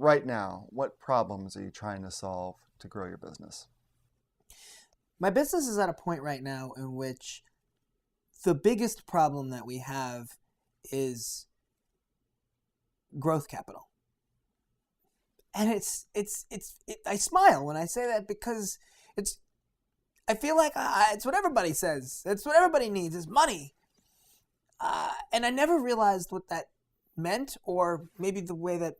right now, what problems are you trying to solve to grow your business? My business is at a point right now in which the biggest problem that we have is growth capital. And I smile when I say that because I feel like it's what everybody says. It's what everybody needs is money. And I never realized what that meant, or maybe the way that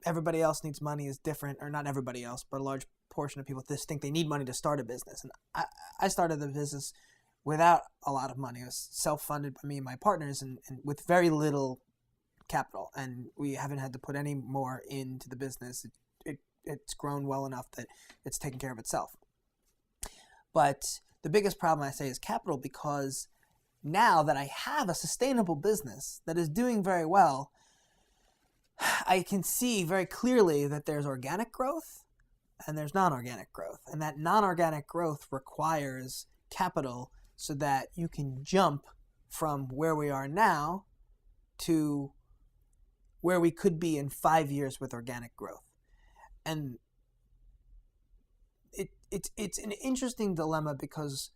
everybody else needs money is different, or not everybody else, but a large portion of people just think they need money to start a business. And I started the business without a lot of money. It was self-funded by me and my partners, and with very little capital, and we haven't had to put any more into the business. It's grown well enough that it's taken care of itself. But the biggest problem, I say, is capital, because now that I have a sustainable business that is doing very well, I can see very clearly that there's organic growth and there's non-organic growth. And that non-organic growth requires capital so that you can jump from where we are now to where we could be in 5 years with organic growth. And it's an interesting dilemma, because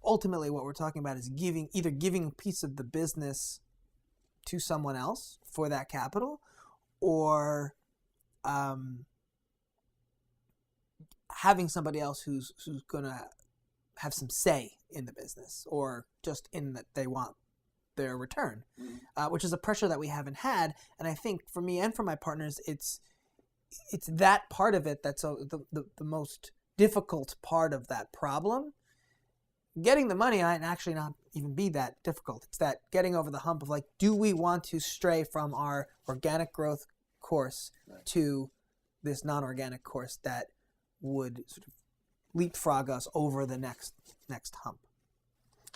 ultimately what we're talking about is either giving a piece of the business to someone else for that capital, or having somebody else who's going to have some say in the business, or just in that they want their return, which is a pressure that we haven't had. And I think for me and for my partners, it's that part of it that's the most difficult part of that problem. Getting the money might actually not even be that difficult. It's that getting over the hump of, like, do we want to stray from our organic growth course to this non-organic course that would sort of leapfrog us over the next hump?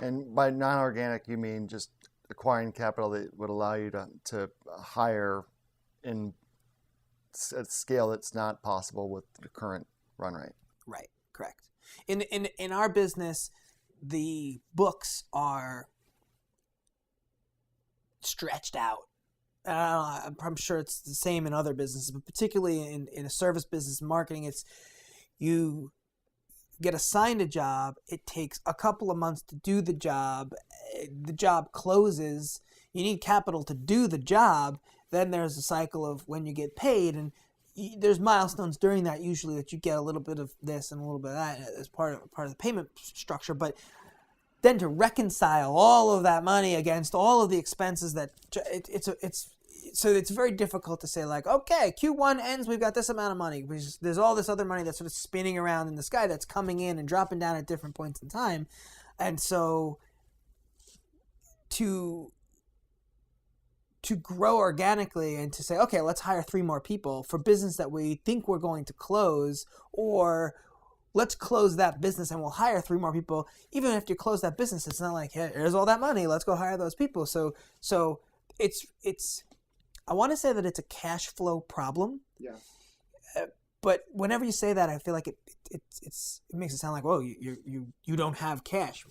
And by non-organic, you mean just acquiring capital that would allow you to hire in a scale that's not possible with the current run rate. Right, correct. In our business, the books are stretched out. I'm sure it's the same in other businesses, but particularly in a service business, marketing, it's you get assigned a job. It takes a couple of months to do the job. The job closes. You need capital to do the job. Then there's a cycle of when you get paid, and there's milestones during that usually that you get a little bit of this and a little bit of that as part of the payment structure. But then to reconcile all of that money against all of the expenses, that it's very difficult to say, like, okay, Q1 ends, we've got this amount of money. There's all this other money that's sort of spinning around in the sky that's coming in and dropping down at different points in time. And so to grow organically and to say, okay, let's hire 3 more people for business that we think we're going to close, or let's close that business and we'll hire 3 more people. Even if you close that business, it's not like, hey, here's all that money, let's go hire those people. So it's I want to say that it's a cash flow problem. Yeah. But whenever you say that, I feel like it makes it sound like, whoa, you don't have cash.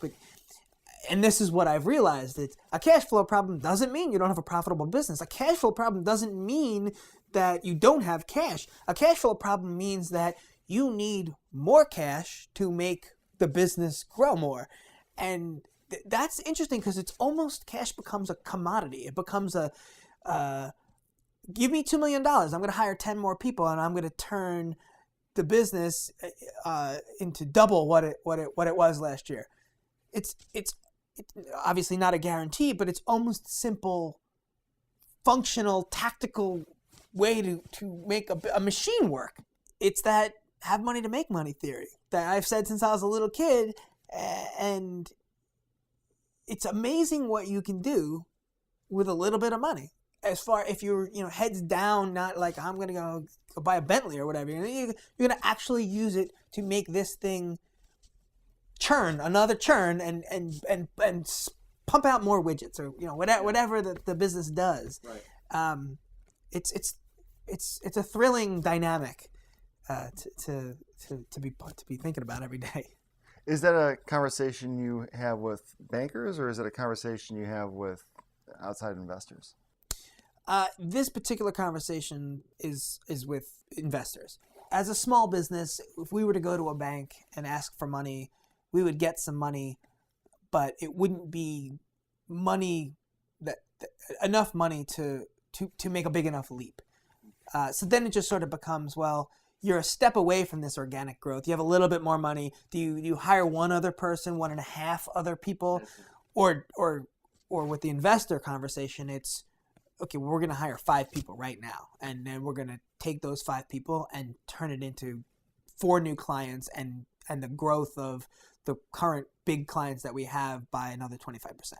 And this is what I've realized. It's a cash flow problem doesn't mean you don't have a profitable business. A cash flow problem doesn't mean that you don't have cash. A cash flow problem means that you need more cash to make the business grow more. And that's interesting, because it's almost, cash becomes a commodity. It becomes give me $2 million. I'm going to hire 10 more people, and I'm going to turn the business into double what it was last year. It's obviously not a guarantee, but it's almost simple, functional, tactical way to make a machine work. It's that have money to make money theory that I've said since I was a little kid, and it's amazing what you can do with a little bit of money. As far, if you're heads down, not like I'm gonna go buy a Bentley or whatever, you're gonna actually use it to make this thing churn and pump out more widgets, or whatever the business does. Right. It's a thrilling dynamic to be thinking about every day. Is that a conversation you have with bankers, or is it a conversation you have with outside investors? This particular conversation is with investors. As a small business, if we were to go to a bank and ask for money, we would get some money, but it wouldn't be money that enough money to make a big enough leap. So then it just sort of becomes, well, you're a step away from this organic growth. You have a little bit more money. Do you hire one other person, 1.5 other people, or with the investor conversation, it's okay. We're going to hire 5 people right now, and then we're going to take those 5 people and turn it into 4 new clients, and the growth of the current big clients that we have by another 25%.